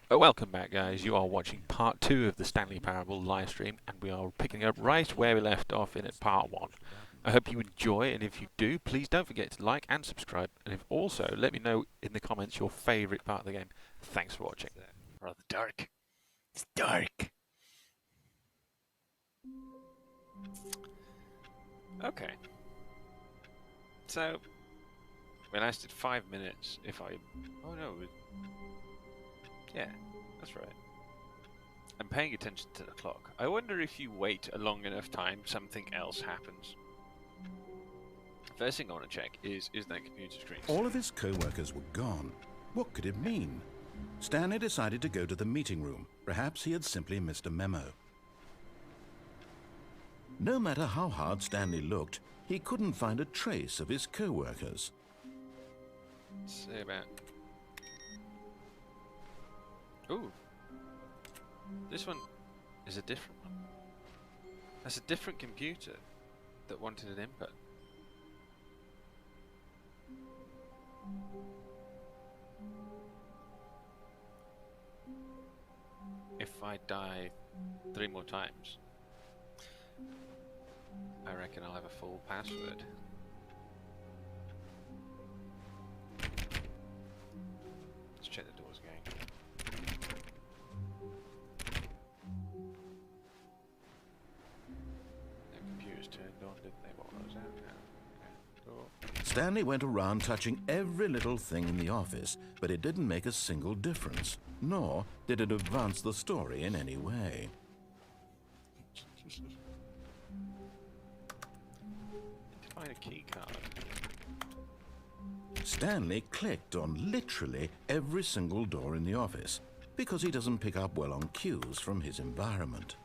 Welcome back, guys. You are watching part 2 of the Stanley Parable live stream, and we are picking up right where we left off in part 1. I hope you enjoy, and if you do, please don't forget to like and subscribe, and if also, let me know in the comments your favourite part of the game. Thanks for watching. Rather dark. It's dark. Okay. So, we lasted 5 minutes if I... Oh no. Yeah, that's right. I'm paying attention to the clock. I wonder if you wait a long enough time, something else happens. First thing I want to check is that computer screen. All of his co-workers were gone. What could it mean? Stanley decided to go to the meeting room. Perhaps he had simply missed a memo. No matter how hard Stanley looked, he couldn't find a trace of his co-workers. Let's see about... Ooh. This one is a different one. That's a different computer that wanted an input. If I die 3 more times, I reckon I'll have a full password. Let's check the doors again. The computer's turned on, didn't they? What was that now? Okay. Stanley went around touching every little thing in the office, but it didn't make a single difference, nor did it advance the story in any way. Find a key card. Stanley clicked on literally every single door in the office, because he doesn't pick up well on cues from his environment.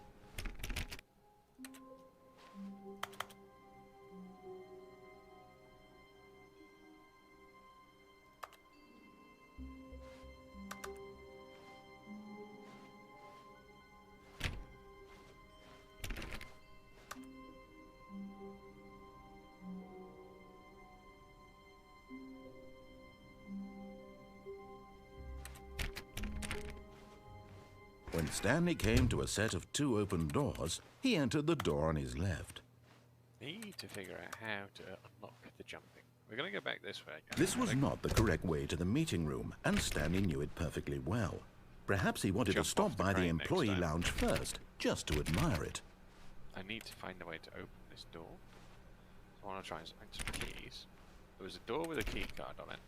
When Stanley came to a set of 2 open doors, he entered the door on his left. Need to figure out how to unlock the jumping. We're going to go back this way. This was not the correct way to the meeting room, and Stanley knew it perfectly well. Perhaps he wanted to stop by the employee lounge first, just to admire it. I need to find a way to open this door. So I want to try and find some keys. There was a door with a key card on it.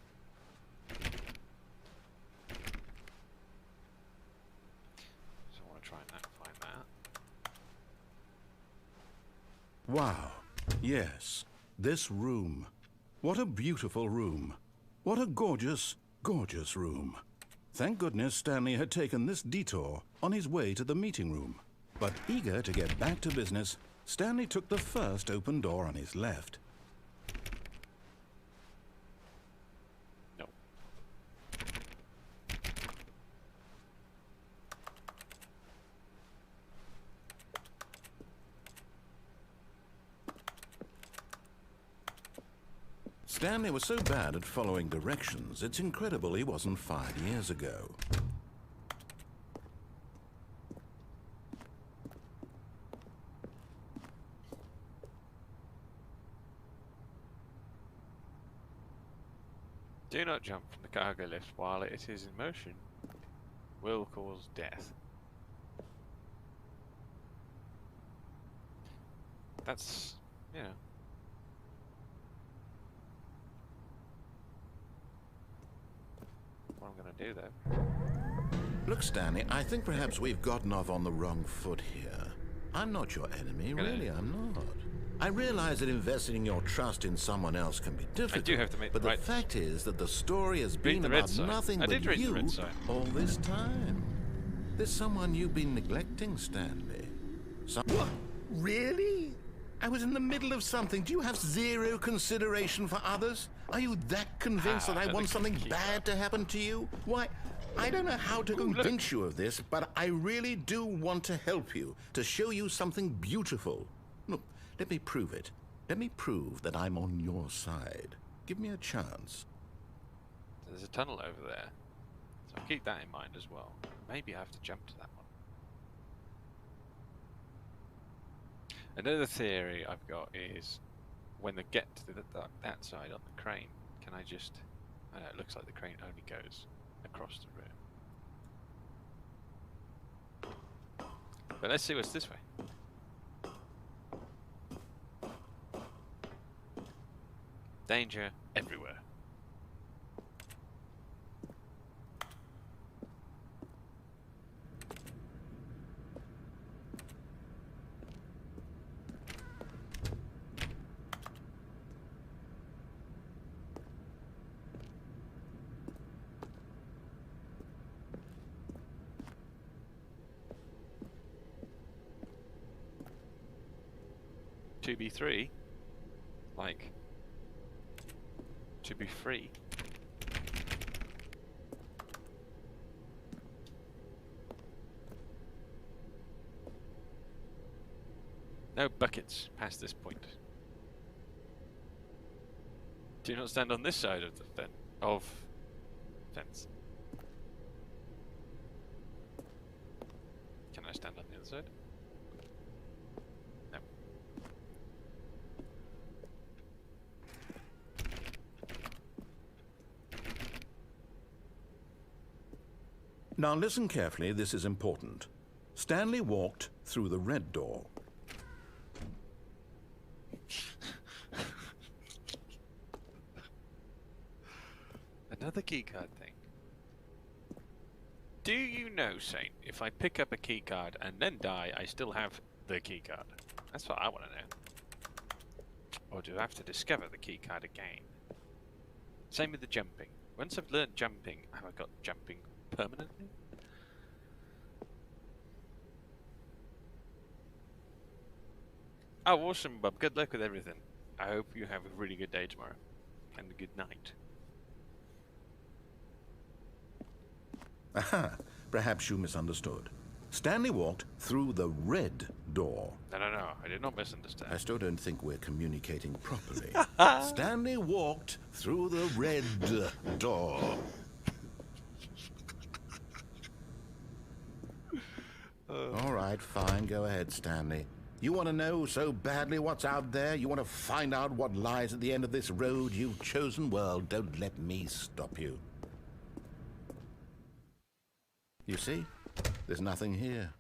So I want to try and find that. Wow. Yes, this room. What a beautiful room. What a gorgeous, gorgeous room. Thank goodness Stanley had taken this detour on his way to the meeting room. But eager to get back to business, Stanley took the first open door on his left. No. Stanley was so bad at following directions, it's incredible he wasn't 5 years ago. Do not jump from the cargo lift while it is in motion. Will cause death. That's, you know. What I'm going to do though. Look, Stanley, I think perhaps we've gotten off on the wrong foot here. I'm not your enemy, really, I'm not. I realize that investing your trust in someone else can be difficult, I do have to make but the the right fact is that the story has been the red about sign. nothing I but did read the you red sign. all this time. There's someone you've been neglecting, Stanley. What? Really? I was in the middle of something. Do you have zero consideration for others? Are you that convinced that I want something bad to happen to you? Why, I don't know how to convince you of this, but I really do want to help you, to show you something beautiful. Look, let me prove it. Let me prove that I'm on your side. Give me a chance. There's a tunnel over there. So Keep that in mind as well. Maybe I have to jump to that one. Another theory I've got is when they get to that side on the crane, can I just... I know, it looks like the crane only goes across the room. But let's see what's this way. Danger everywhere. To be three, like to be free. No buckets past this point. Do not stand on this side of the fence. Can I stand on the other side? No. Now listen carefully, this is important. Stanley walked through the red door. Another keycard thing. Do you know, Saint, if I pick up a keycard and then die, I still have the keycard? That's what I want to know. Or do I have to discover the keycard again? Same with the jumping. Once I've learned jumping, have I got jumping permanently? Oh, awesome, Bob. Good luck with everything. I hope you have a really good day tomorrow. And a good night. Aha, perhaps you misunderstood. Stanley walked through the red door. No, I did not misunderstand. I still don't think we're communicating properly. Stanley walked through the red door. All right, fine, go ahead, Stanley. You want to know so badly what's out there? You want to find out what lies at the end of this road you've chosen? Well, don't let me stop you. You see? There's nothing here.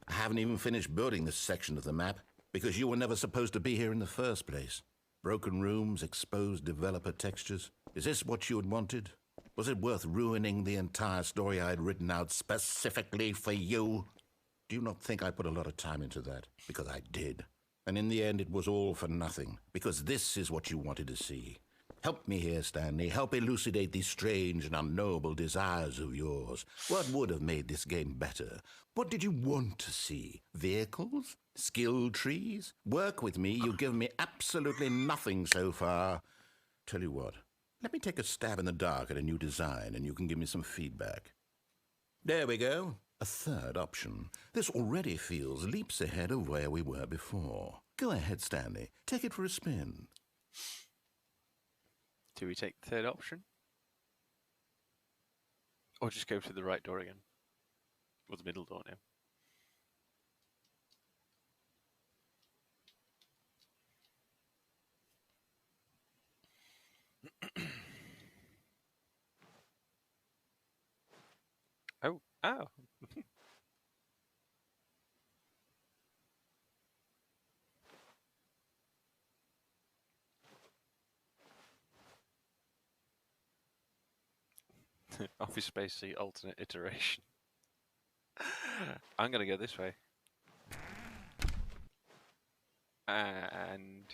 I haven't even finished building this section of the map because you were never supposed to be here in the first place. Broken rooms, exposed developer textures. Is this what you had wanted? Was it worth ruining the entire story I had written out specifically for you? Do you not think I put a lot of time into that? Because I did. And in the end, it was all for nothing. Because this is what you wanted to see. Help me here, Stanley. Help elucidate these strange and unknowable desires of yours. What would have made this game better? What did you want to see? Vehicles? Skill trees? Work with me. You've given me absolutely nothing so far. Tell you what, let me take a stab in the dark at a new design and you can give me some feedback. There we go. A third option. This already feels leaps ahead of where we were before. Go ahead, Stanley. Take it for a spin. Do we take the third option? Or just go through the right door again? Or the middle door now? Oh. Office Space C alternate iteration. I'm gonna go this way. And...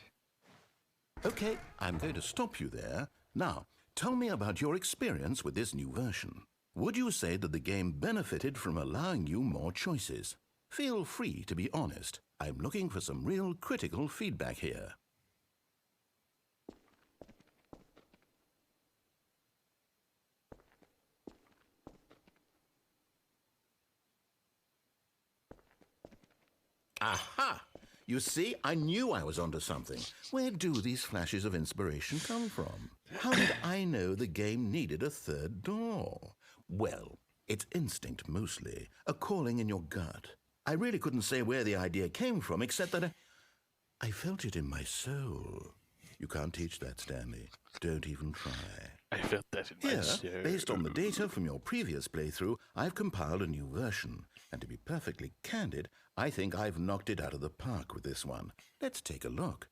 Okay, I'm going to stop you there. Now, tell me about your experience with this new version. Would you say that the game benefited from allowing you more choices? Feel free to be honest. I'm looking for some real critical feedback here. Aha! You see, I knew I was onto something. Where do these flashes of inspiration come from? How did I know the game needed a third door? Well, It's instinct mostly, a calling in your gut. I really couldn't say where the idea came from, except that I felt it in my soul. You can't teach that, Stanley. Don't even try. I felt that in my Here, soul. based on the data from your previous playthrough, I've compiled a new version. And to be perfectly candid, I think I've knocked it out of the park with this one. Let's take a look.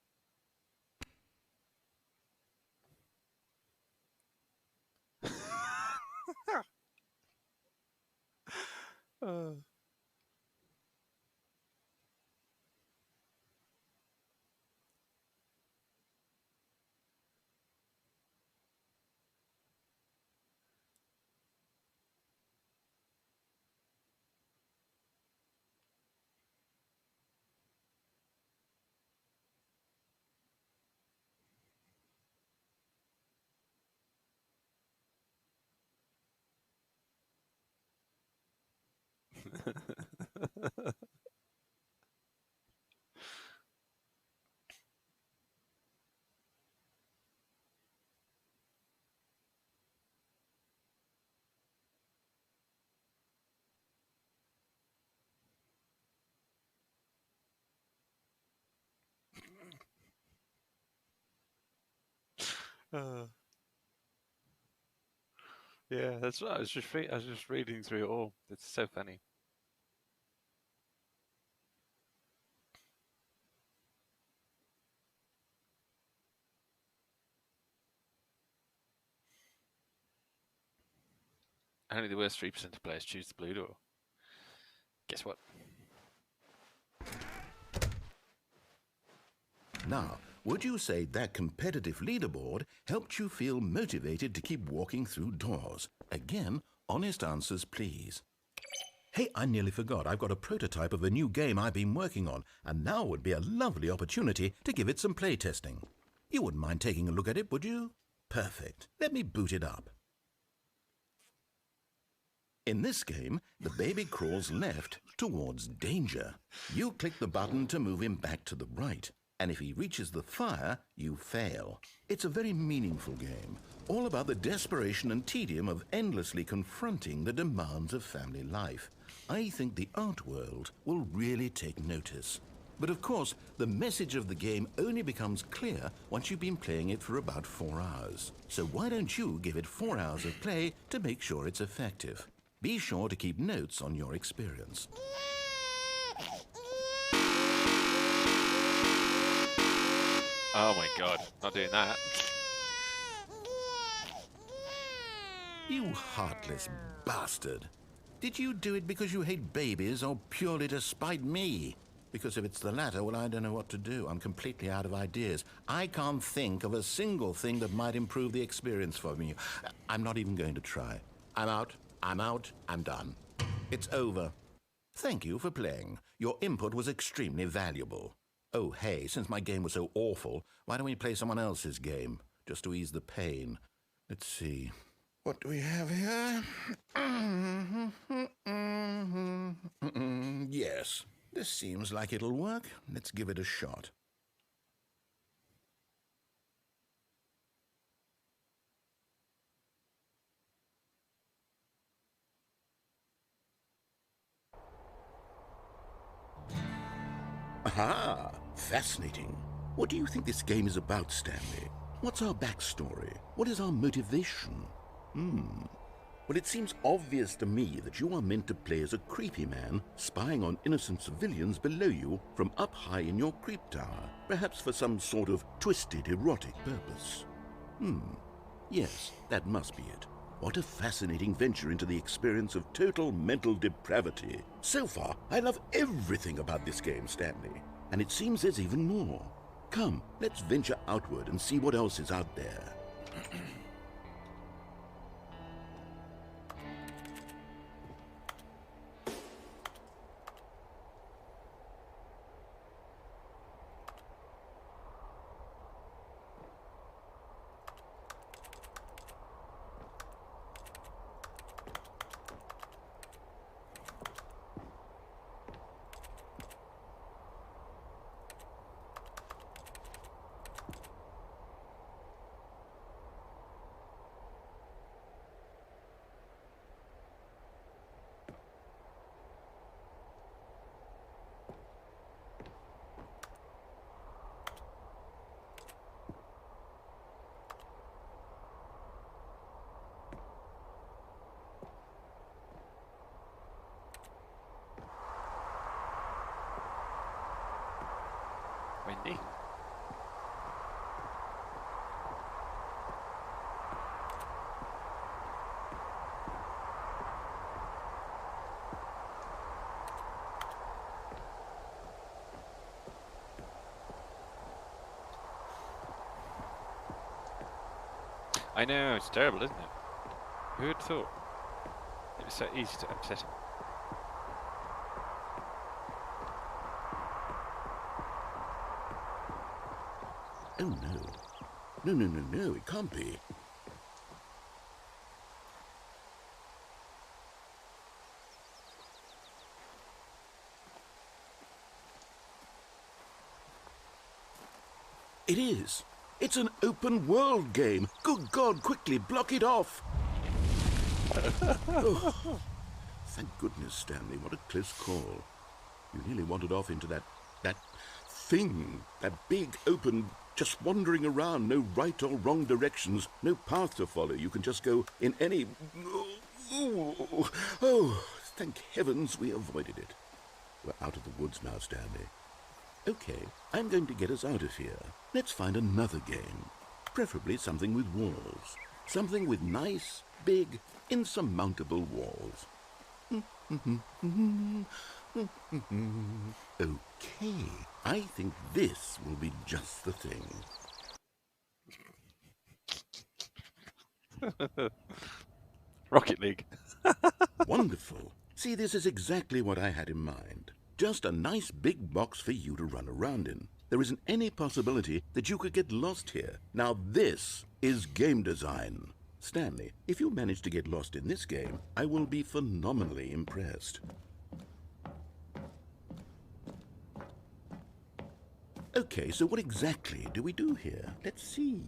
Yeah, that's what I was just I was just reading through it all. It's so funny. Only the worst 3% of players choose the blue door. Guess what? Now, would you say that competitive leaderboard helped you feel motivated to keep walking through doors? Again, honest answers, please. Hey, I nearly forgot. I've got a prototype of a new game I've been working on, and now would be a lovely opportunity to give it some playtesting. You wouldn't mind taking a look at it, would you? Perfect. Let me boot it up. In this game, the baby crawls left towards danger. You click the button to move him back to the right. And if he reaches the fire, you fail. It's a very meaningful game, all about the desperation and tedium of endlessly confronting the demands of family life. I think the art world will really take notice. But of course, the message of the game only becomes clear once you've been playing it for about 4 hours. So why don't you give it 4 hours of play to make sure it's effective? Be sure to keep notes on your experience. Oh my god, not doing that. You heartless bastard. Did you do it because you hate babies or purely to spite me? Because if it's the latter, well, I don't know what to do. I'm completely out of ideas. I can't think of a single thing that might improve the experience for me. I'm not even going to try. I'm out. I'm done. It's over. Thank you for playing. Your input was extremely valuable. Oh, hey, since my game was so awful, why don't we play someone else's game, just to ease the pain? Let's see. What do we have here? Yes, this seems like it'll work. Let's give it a shot. Aha! Fascinating. What do you think this game is about, Stanley? What's our backstory? What is our motivation? Well, it seems obvious to me that you are meant to play as a creepy man spying on innocent civilians below you from up high in your creep tower, perhaps for some sort of twisted erotic purpose. Yes, that must be it. What a fascinating venture into the experience of total mental depravity. So far, I love everything about this game, Stanley. And it seems there's even more. Come, let's venture outward and see what else is out there. I know, it's terrible, isn't it? Who would have thought? It was so easy to upset him. Oh no. No, no, no, no, it can't be. It is. It's an open world game. Good God, quickly block it off. Oh, thank goodness, Stanley. What a close call. You nearly wandered off into that thing. That big, open, just wandering around. No right or wrong directions. No path to follow. You can just go in any... Oh, thank heavens we avoided it. We're out of the woods now, Stanley. Okay, I'm going to get us out of here. Let's find another game. Preferably something with walls. Something with nice, big, insurmountable walls. Okay, I think this will be just the thing. Rocket League. Wonderful. See, this is exactly what I had in mind. Just a nice big box for you to run around in. There isn't any possibility that you could get lost here. Now this is game design. Stanley, if you manage to get lost in this game, I will be phenomenally impressed. Okay, so what exactly do we do here? Let's see.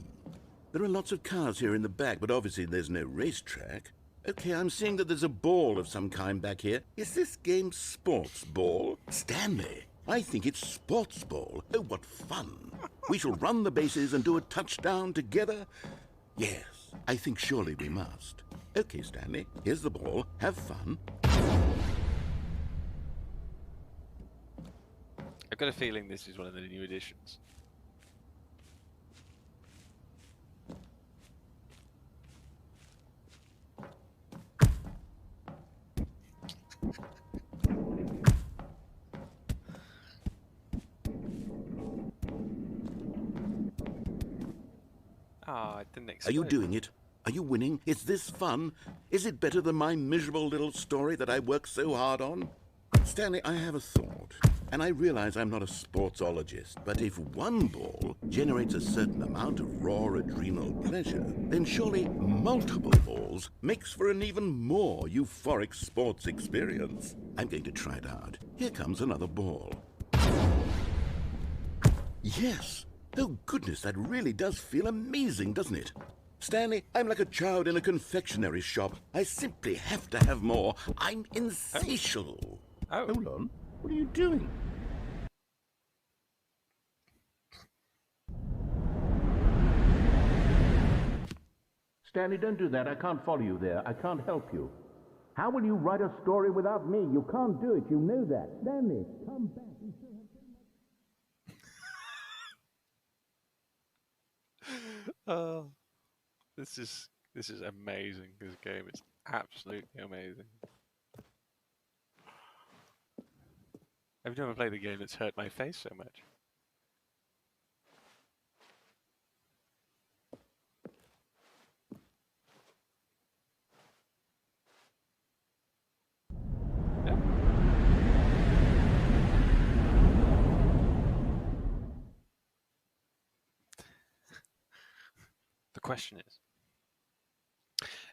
There are lots of cars here in the back, but obviously there's no racetrack. Okay, I'm seeing that there's a ball of some kind back here. Is this game sports ball? Stanley, I think it's sports ball. Oh, what fun. We shall run the bases and do a touchdown together. Yes, I think surely we must. Okay, Stanley, here's the ball. Have fun. I've got a feeling this is one of the new editions. Ah, I didn't expect. Are you doing it? Are you winning? Is this fun? Is it better than my miserable little story that I worked so hard on? Stanley, I have a thought. And I realize I'm not a sportsologist, but if one ball generates a certain amount of raw adrenal pleasure, then surely multiple balls makes for an even more euphoric sports experience. I'm going to try it out. Here comes another ball. Yes! Oh goodness, that really does feel amazing, doesn't it? Stanley, I'm like a child in a confectionery shop. I simply have to have more. I'm insatiable. Oh. Hold on. What are you doing? Stanley, don't do that. I can't follow you there. I can't help you. How will you write a story without me? You can't do it. You know that. Stanley, come back. You still have Oh, this is amazing. This game is absolutely amazing. I've never played a game that's hurt my face so much. Yeah. The question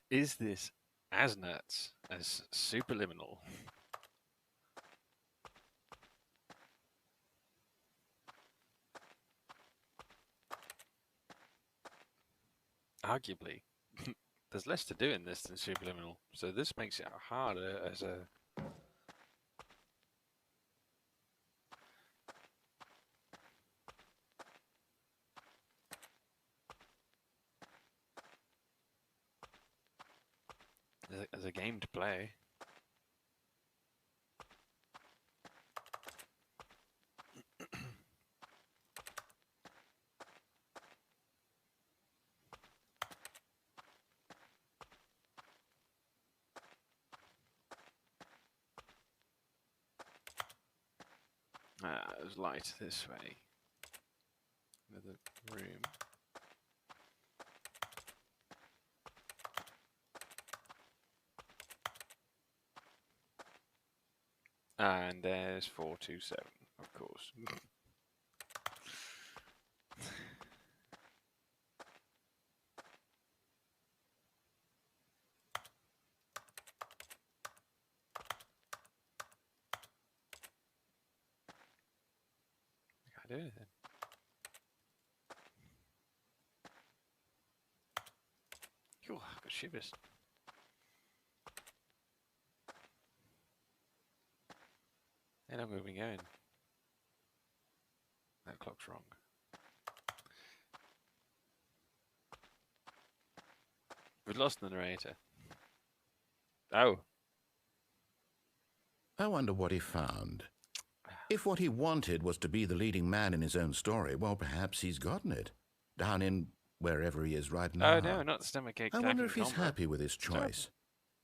is this as nuts as Superliminal? Arguably, there's less to do in this than Superliminal, so this makes it harder as a... as a game to play. There's light this way. Another room. And there's 427, of course. Can't do anything. Phew, I've got shivers. And I'm moving going. That clock's wrong. We've lost the narrator. Oh. I wonder what he found. If what he wanted was to be the leading man in his own story, well, perhaps he's gotten it. Down in wherever he is right now. Oh no, not the stomachache. I wonder if he's happy with his choice,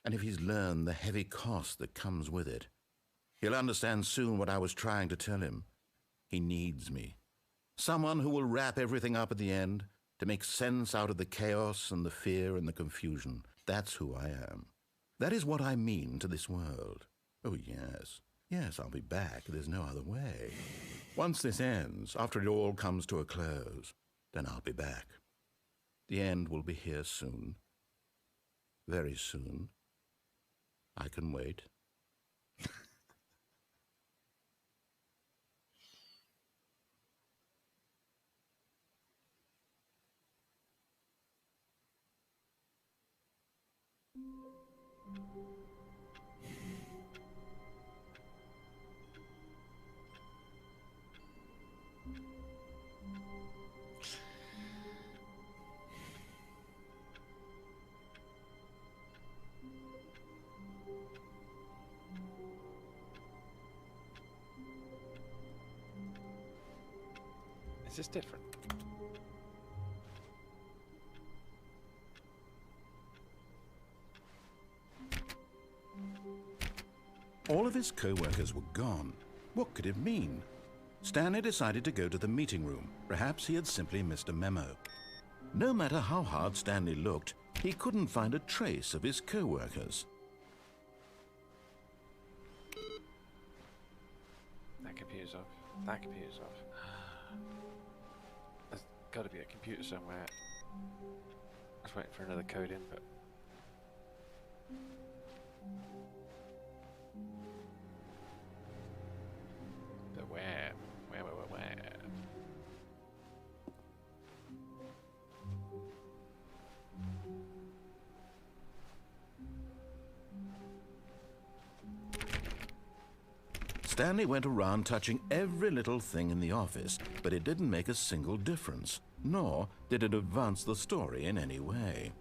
and if he's learned the heavy cost that comes with it. He'll understand soon what I was trying to tell him. He needs me. Someone who will wrap everything up at the end, to make sense out of the chaos and the fear and the confusion. That's who I am. That is what I mean to this world. Oh, yes. Yes, I'll be back. There's no other way. Once this ends, after it all comes to a close, then I'll be back. The end will be here soon. Very soon. I can wait. Is this different? All of his co-workers were gone. What could it mean? Stanley decided to go to the meeting room. Perhaps he had simply missed a memo. No matter how hard Stanley looked, he couldn't find a trace of his co-workers. That computer's off. That computer's off. There's got to be a computer somewhere. I was waiting for another code input. But where? Where? Stanley went around touching every little thing in the office, but it didn't make a single difference, nor did it advance the story in any way.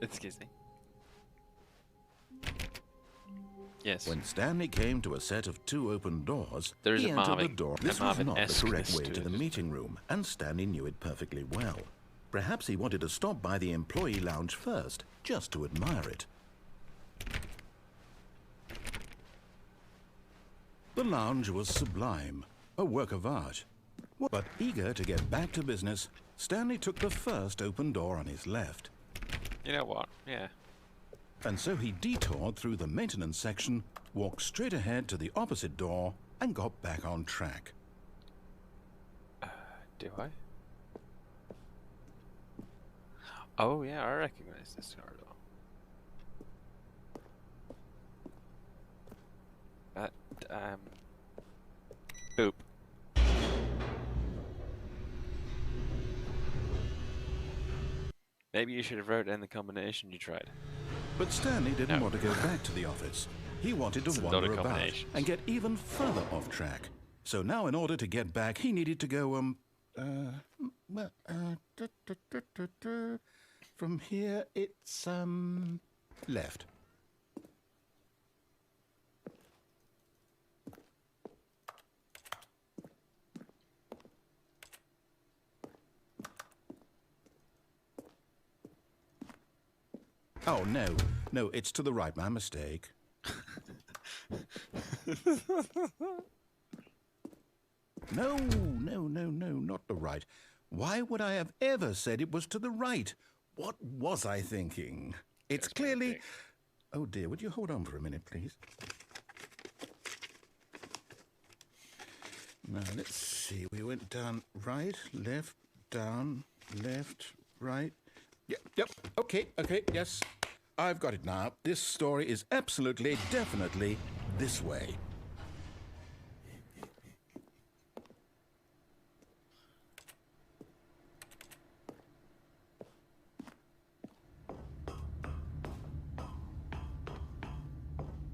Excuse me. Yes. When Stanley came to a set of 2 open doors, There is he a entered the Marvin- door. a This was not the Marvin-esque correct way to to the it, isn't meeting room, and Stanley knew it perfectly well. Perhaps he wanted to stop by the employee lounge first, just to admire it. The lounge was sublime, a work of art. But eager to get back to business, Stanley took the first open door on his left. You know what? Yeah. And so he detoured through the maintenance section, walked straight ahead to the opposite door, and got back on track. Do I? Oh yeah, I recognize this corridor. That boop. Maybe you should have wrote in the combination you tried. But Stanley didn't No. want to go back to the office. He wanted It's to a lot wander of about combinations. and get even further off track. So now in order to get back, he needed to go, from here it's, left. Oh, no, it's to the right, my mistake. No, not the right. Why would I have ever said it was to the right? What was I thinking? It's That's my clearly... thing. Oh dear, would you hold on for a minute, please? Now, let's see. We went down right, left, down, left, right. Yep, okay, yes. I've got it now. This story is absolutely, definitely this way.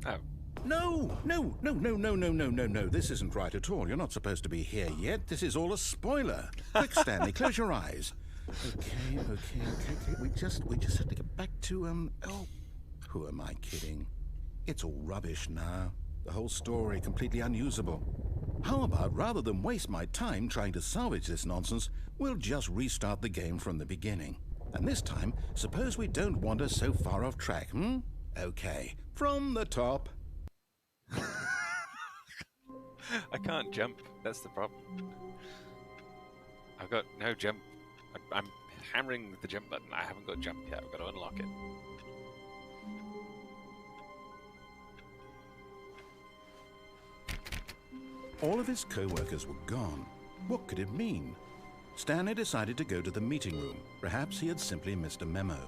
Oh. No. This isn't right at all. You're not supposed to be here yet. This is all a spoiler. Quick, Stanley, close your eyes. Okay. We just have to get back to, oh, who am I kidding? It's all rubbish now. The whole story completely unusable. How about, rather than waste my time trying to salvage this nonsense, we'll just restart the game from the beginning. And this time, suppose we don't wander so far off track, hmm? Okay, from the top. I can't jump. That's the problem. I've got no jump. I'm hammering the jump button. I haven't got jump yet. I've got to unlock it. All of his co-workers were gone. What could it mean? Stanley decided to go to the meeting room. Perhaps he had simply missed a memo.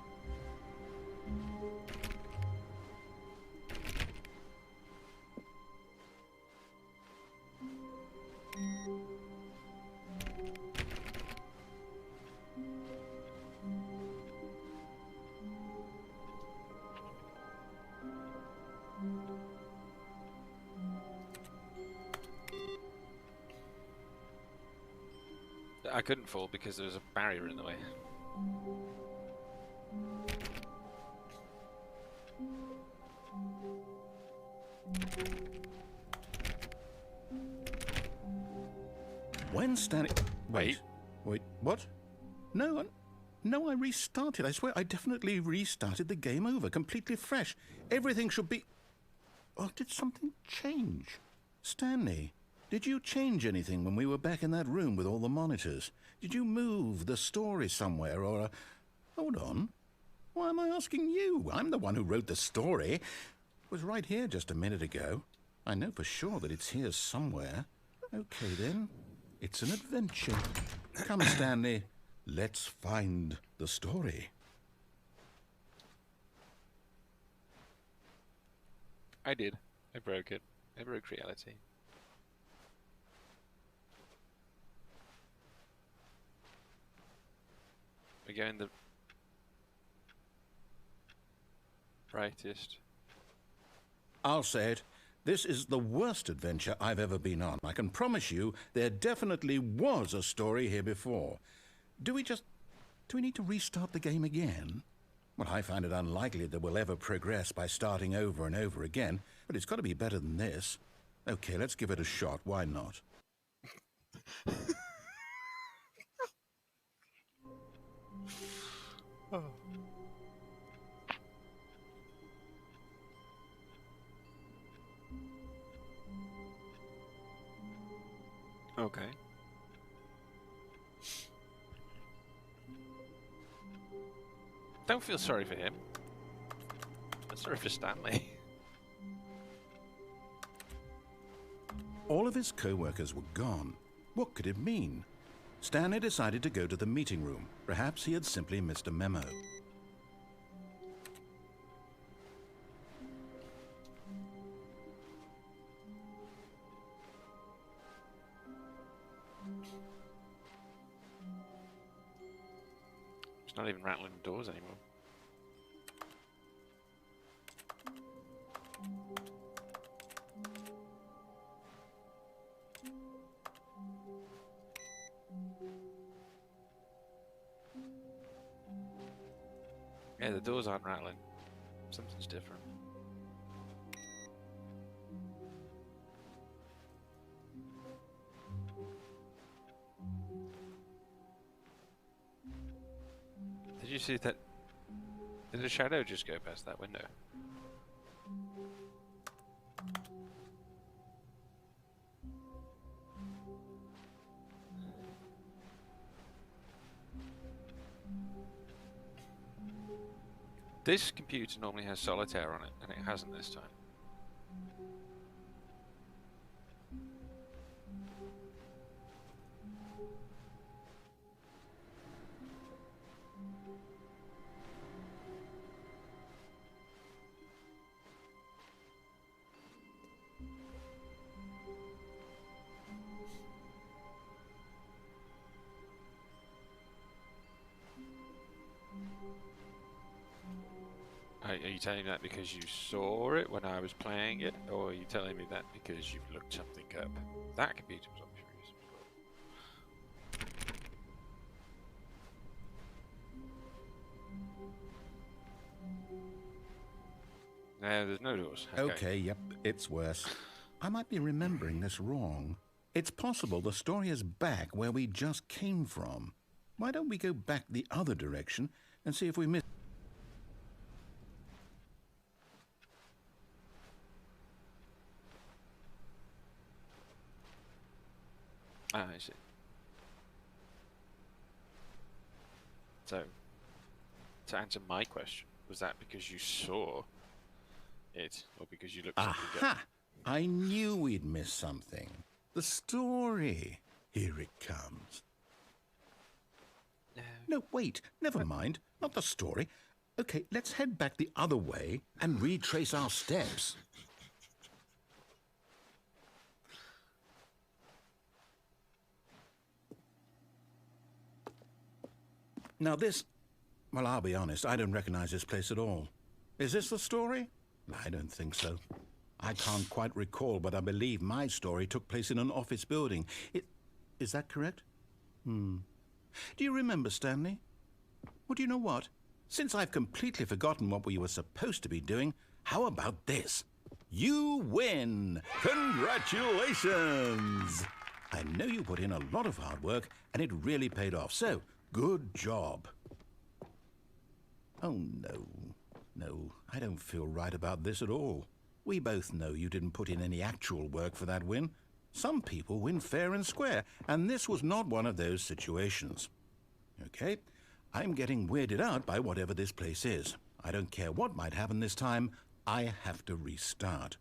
I couldn't fall because there was a barrier in the way. When Stanley... Wait, what? No, I restarted. I swear, I definitely restarted the game over, completely fresh. Everything should be... Oh, did something change? Stanley, did you change anything when we were back in that room with all the monitors? Did you move the story somewhere, or... Hold on. Why am I asking you? I'm the one who wrote the story. It was right here just a minute ago. I know for sure that it's here somewhere. Okay, then. It's an adventure. Come, Stanley. Let's find the story. I did. I broke it. I broke reality. We go in the brightest. I'll say it. This is the worst adventure I've ever been on. I can promise you there definitely was a story here before. Do we need to restart the game again? Well, I find it unlikely that we'll ever progress by starting over and over again, but it's got to be better than this. Okay, let's give it a shot. Why not? Oh. Okay. Don't feel sorry for him. I'm sorry for Stanley. All of his co-workers were gone. What could it mean? Stanley decided to go to the meeting room. Perhaps he had simply missed a memo. It's not even rattling doors anymore. Yeah, the doors aren't rattling. Something's different. Did you see that? Did a shadow just go past that window? This computer normally has solitaire on it, and it hasn't this time. Are you telling me that because you saw it when I was playing it, or are you telling me that because you've looked something up? That computer was obviously no, there's no doors. Okay, yep, it's worse. I might be remembering this wrong. It's possible the story is back where we just came from. Why don't we go back the other direction and see if we miss... Ah, I see. So, to answer my question, was that because you saw it, or because you looked something up? Aha! I knew we'd miss something. The story. Here it comes. No, wait. Never mind. Not the story. Okay, let's head back the other way and retrace our steps. Now this... Well, I'll be honest, I don't recognize this place at all. Is this the story? I don't think so. I can't quite recall, but I believe my story took place in an office building. Is that correct? Do you remember, Stanley? Well, do you know what? Since I've completely forgotten what we were supposed to be doing, how about this? You win! Congratulations! I know you put in a lot of hard work, and it really paid off, so good job. Oh, no. No, I don't feel right about this at all. We both know you didn't put in any actual work for that win. Some people win fair and square, and this was not one of those situations. Okay, I'm getting weirded out by whatever this place is. I don't care what might happen this time, I have to restart.